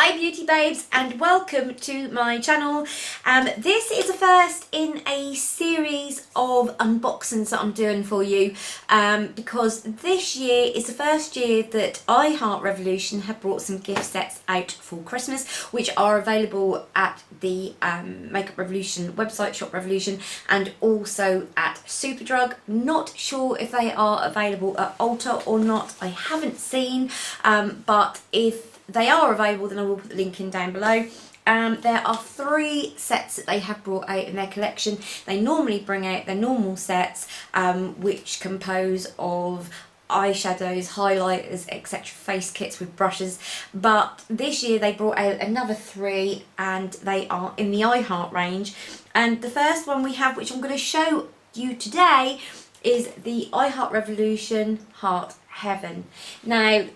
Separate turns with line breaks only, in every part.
Hi beauty babes and welcome to my channel. This is the first in a series of unboxings that I'm doing for you because this year is the first year that Revolution have brought some gift sets out for Christmas, which are available at the Makeup Revolution website, Shop Revolution, and also at Superdrug. Not sure if they are available at Ulta or not, I haven't seen, but if they are available then I will put the link in down below. There are 3 sets that they have brought out in their collection. They normally bring out their normal sets which compose of eyeshadows, highlighters, etc., face kits with brushes, but this year they brought out another 3 and they are in the iHeart range. And the first one we have, which I'm going to show you today, is the iHeart Revolution Heart Heaven. Now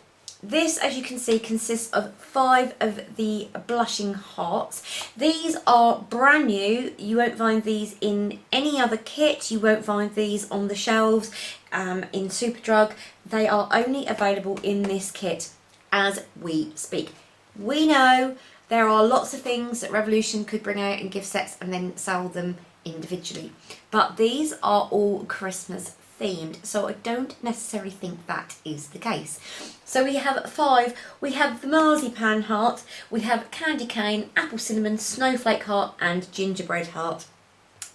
this, as you can see, consists of 5 of the blushing hearts. These are brand new. You won't find these in any other kit. You won't find these on the shelves in Superdrug. They are only available in this kit as we speak. We know there are lots of things that Revolution could bring out in gift sets and then sell them individually, but these are all Christmas themed, so I don't necessarily think that is the case. So we have 5. We have the marzipan heart, we have candy cane, apple cinnamon, snowflake heart, and gingerbread heart.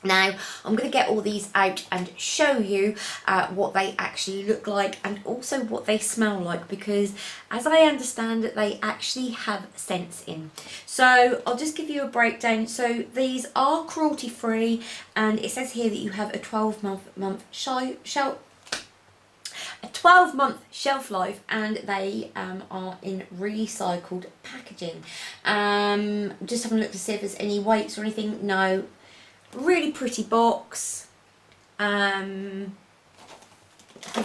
Now I'm going to get all these out and show you what they actually look like and also what they smell like, because as I understand it they actually have scents in. So I'll just give you a breakdown. So these are cruelty free, and it says here that you have a 12-month shelf life, and they are in recycled packaging. Just having a look to see if there's any weights or anything. No. Really pretty box. Gives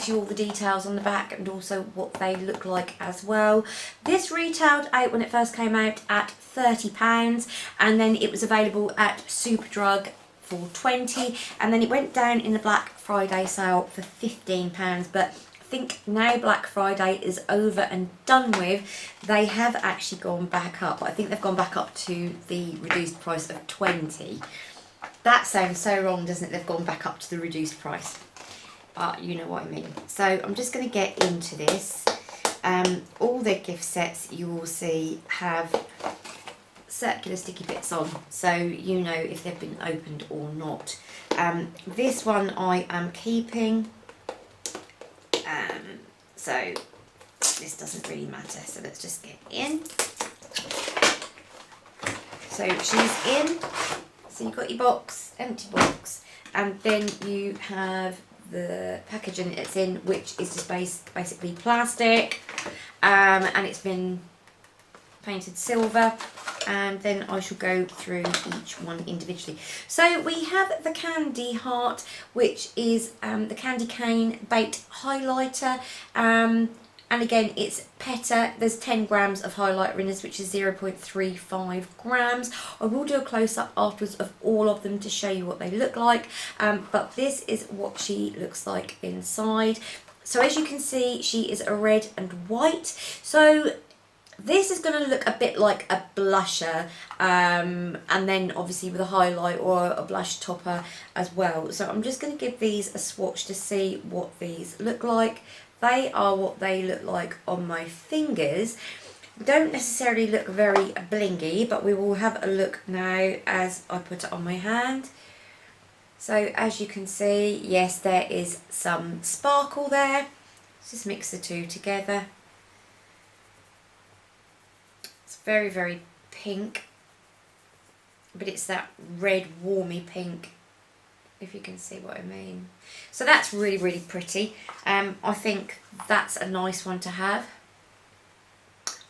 you all the details on the back and also what they look like as well. This retailed out when it first came out at £30, and then it was available at Superdrug for £20, and then it went down in the Black Friday sale for £15. But I think now Black Friday is over and done with, they have actually gone back up. I think they've gone back up to the reduced price of £20. That sounds so wrong, doesn't it? They've gone back up to the reduced price. But you know what I mean. So I'm just going to get into this. All their gift sets, you will see, have circular sticky bits on, so you know if they've been opened or not. This one I am keeping. So this doesn't really matter. So let's just get in. So she's in. So you've got your box, empty box, and then you have the packaging it's in, which is just basically plastic, and it's been painted silver, and then I shall go through each one individually. So we have the candy heart, which is the candy cane baked highlighter, and again it's Petta. There's 10 grams of highlighter in this, which is 0.35 grams. I will do a close-up afterwards of all of them to show you what they look like, but this is what she looks like inside. So as you can see, she is a red and white. So this is going to look a bit like a blusher, and then obviously with a highlight or a blush topper as well. So I'm just going to give these a swatch to see what these look like. They are what they look like on my fingers. Don't necessarily look very blingy, but we will have a look now as I put it on my hand. So as you can see, yes, there is some sparkle there. Let's just mix the two together. It's very, very pink, but it's that red warmy pink, if you can see what I mean. So that's really, really pretty. I think that's a nice one to have.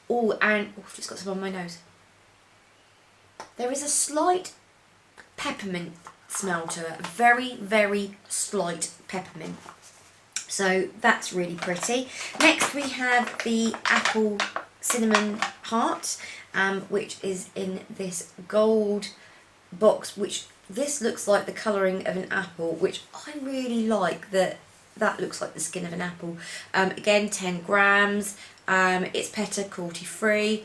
Oh, and I've just got some on my nose. There is a slight peppermint smell to it. Very, very slight peppermint. So that's really pretty. Next we have the apple cinnamon heart, which is in this gold box, which this looks like the colouring of an apple, which I really like. That looks like the skin of an apple. Again, 10 grams. It's Petta cruelty free.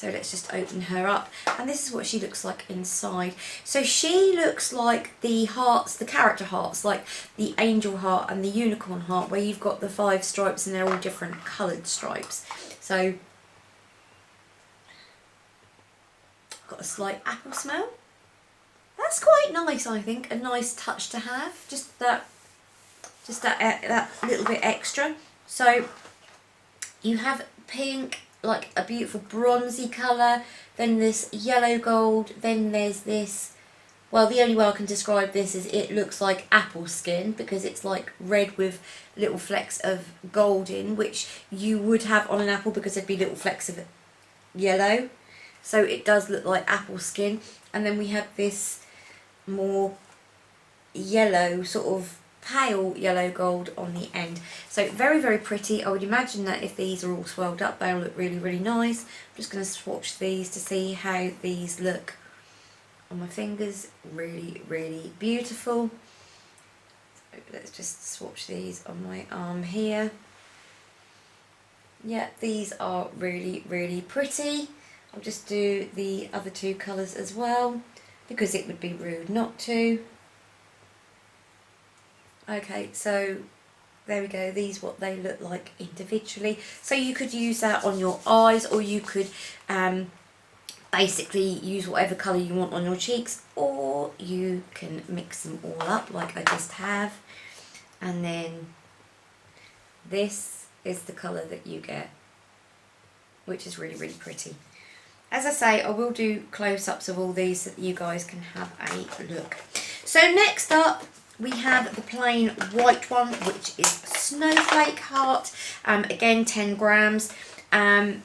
So let's just open her up, and this is what she looks like inside. So she looks like the hearts, the character hearts, like the angel heart and the unicorn heart, where you've got the 5 stripes and they're all different coloured stripes. So got a slight apple smell. That's quite nice, I think. A nice touch to have. Just that little bit extra. So you have pink, like a beautiful bronzy colour, then this yellow gold, then there's this, well, the only way I can describe this is it looks like apple skin, because it's like red with little flecks of gold in, which you would have on an apple because there'd be little flecks of yellow. So it does look like apple skin. And then we have this more yellow, sort of pale yellow gold on the end. So very, very pretty. I would imagine that if these are all swelled up, they'll look really, really nice. I'm just going to swatch these to see how these look on my fingers. Really, really beautiful. So let's just swatch these on my arm here. Yeah, these are really, really pretty. I'll just do the other 2 colours as well, because it would be rude not to. Okay, so there we go. These what they look like individually. So you could use that on your eyes, or you could basically use whatever colour you want on your cheeks, or you can mix them all up like I just have. And then this is the colour that you get, which is really, really pretty. As I say, I will do close-ups of all these so that you guys can have a look. So next up, we have the plain white one, which is Snowflake heart. Again, 10 grams.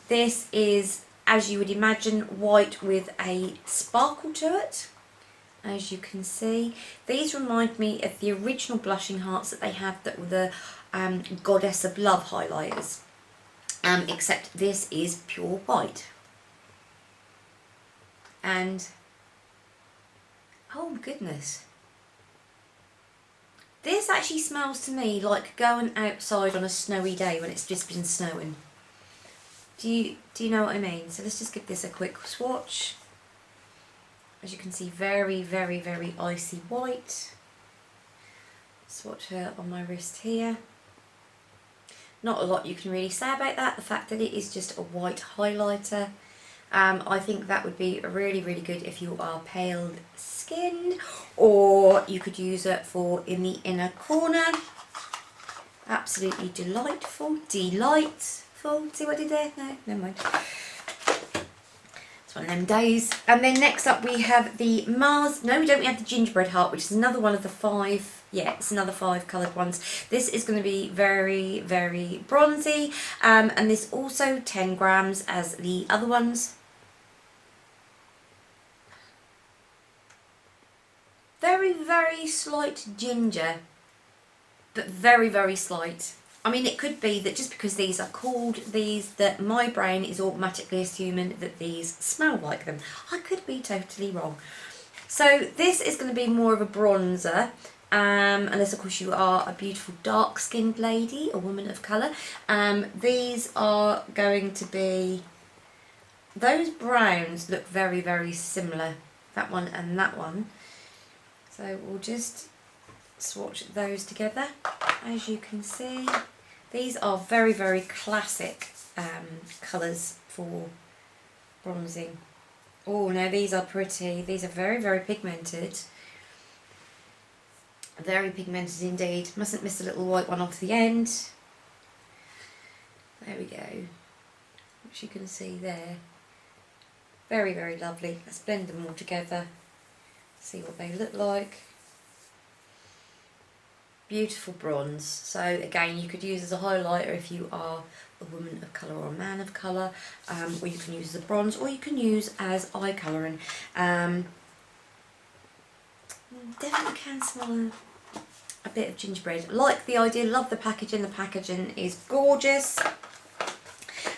This is, as you would imagine, white with a sparkle to it, as you can see. These remind me of the original blushing hearts that they had that were the Goddess of Love highlighters, except this is pure white. And, oh my goodness, this actually smells to me like going outside on a snowy day when it's just been snowing. Do you know what I mean? So let's just give this a quick swatch. As you can see, very, very, very icy white. Swatch her on my wrist here. Not a lot you can really say about that. The fact that it is just a white highlighter. I think that would be really, really good if you are pale skinned, or you could use it for in the inner corner. Absolutely delightful, delightful. See what I did there? No, never mind. It's one of them days. And then next up we have the Mars. No, we don't. We have the Gingerbread heart, which is another one of the 5. Yeah, it's another 5 coloured ones. This is going to be very, very bronzy. And this also 10 grams as the other ones. Very, very slight ginger, but very, very slight. I mean, it could be that just because these are called these, that my brain is automatically assuming that these smell like them. I could be totally wrong. So this is going to be more of a bronzer, unless of course you are a beautiful dark-skinned lady, a woman of colour. These are going to be, those browns look very, very similar, that one and that one. So we'll just swatch those together. As you can see, these are very, very classic colours for bronzing. Oh, no, these are pretty. These are very, very pigmented. Very pigmented indeed. Mustn't miss a little white one off the end. There we go. Which you can see there. Very, very lovely. Let's blend them all together. See what they look like. Beautiful bronze. So again, you could use as a highlighter if you are a woman of colour or a man of colour, or you can use as a bronze, or you can use as eye colouring. Definitely can smell a bit of gingerbread. Like the idea, love the packaging is gorgeous.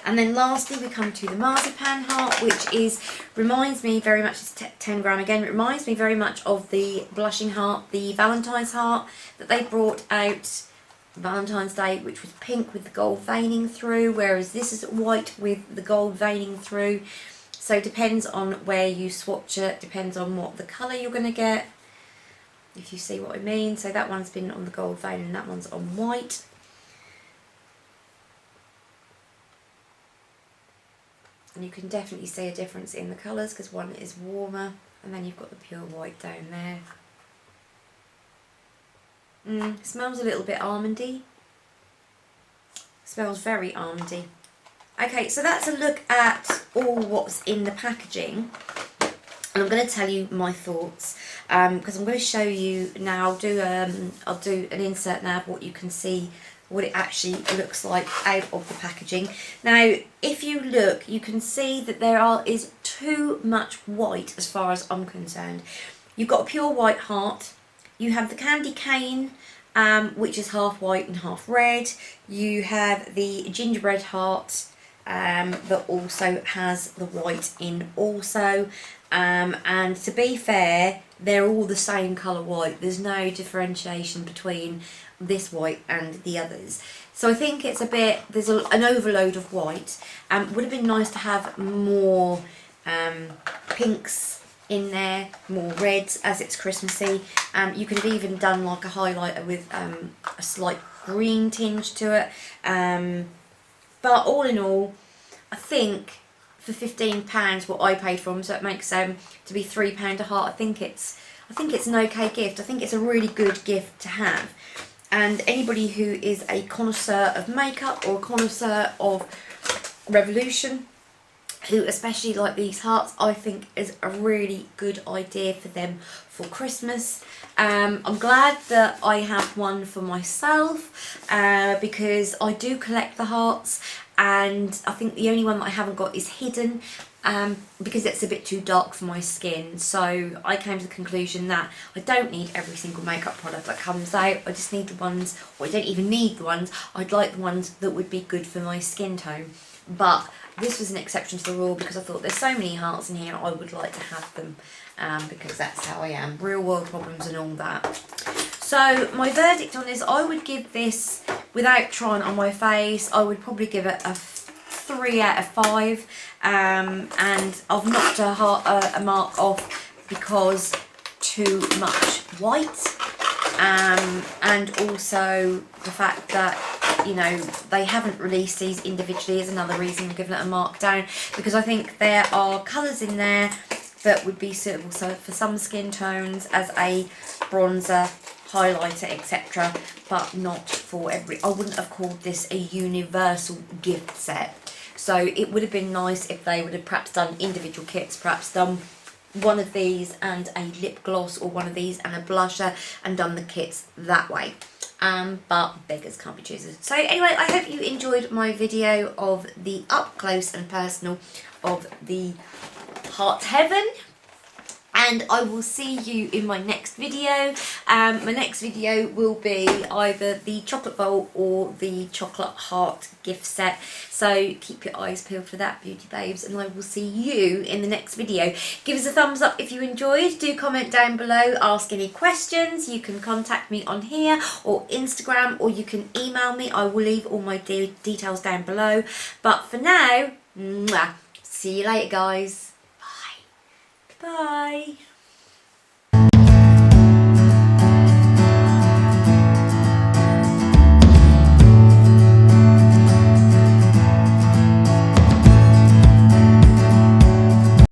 And then lastly we come to the marzipan heart, which is, reminds me very much, it's 10 gram again, it reminds me very much of the blushing heart, the Valentine's heart that they brought out Valentine's Day, which was pink with the gold veining through, whereas this is white with the gold veining through. So it depends on where you swatch it, depends on what the colour you're going to get, if you see what I mean. So that one's been on the gold vein and that one's on white. And you can definitely see a difference in the colours because one is warmer and then you've got the pure white down there. Smells a little bit almondy. Smells very almondy. Okay, so that's a look at all what's in the packaging. And I'm going to tell you my thoughts because I'm going to show you now. I'll do an insert now of what you can see, what it actually looks like out of the packaging. Now, if you look, you can see that is too much white as far as I'm concerned. You've got a pure white heart. You have the candy cane, which is half white and half red. You have the gingerbread heart, that also has the white in also. And to be fair, they're all the same colour white. There's no differentiation between this white and the others. So I think it's a bit, there's an overload of white. Would have been nice to have more pinks in there, more reds as it's Christmassy. You could have even done like a highlighter with a slight green tinge to it. But all in all, I think for £15 what I paid for them, so it makes to be £3 a heart. I think it's an okay gift. I think it's a really good gift to have. And anybody who is a connoisseur of makeup or a connoisseur of Revolution, who especially like these hearts, I think is a really good idea for them for Christmas. I'm glad that I have one for myself because I do collect the hearts, and I think the only one that I haven't got is hidden because it's a bit too dark for my skin. So I came to the conclusion that I don't need every single makeup product that comes out. I just need the ones, or I don't even need the ones, I'd like the ones that would be good for my skin tone. But this was an exception to the rule because I thought there's so many hearts in here, I would like to have them because that's how I am. Real world problems and all that. So my verdict on this, I would give this, without trying on my face, I would probably give it a 3 out of 5. And I've knocked a mark off because too much white. And also the fact that, you know, they haven't released these individually is another reason I'm giving it a mark down, because I think there are colours in there that would be suitable for some skin tones as a bronzer, highlighter, etc., but not for every. I wouldn't have called this a universal gift set. So it would have been nice if they would have perhaps done individual kits, perhaps done one of these and a lip gloss, or one of these and a blusher, and done the kits that way. But beggars can't be choosers. So anyway, I hope you enjoyed my video of the up close and personal of the Heart Heaven, and I will see you in my next video. My next video will be either the chocolate bowl or the chocolate heart gift set, so keep your eyes peeled for that, beauty babes, and I will see you in the next video. Give us a thumbs up if you enjoyed. Do comment down below, ask any questions. You can contact me on here or Instagram, or you can email me. I will leave all my details down below. But for now, mwah, see you later guys. Bye.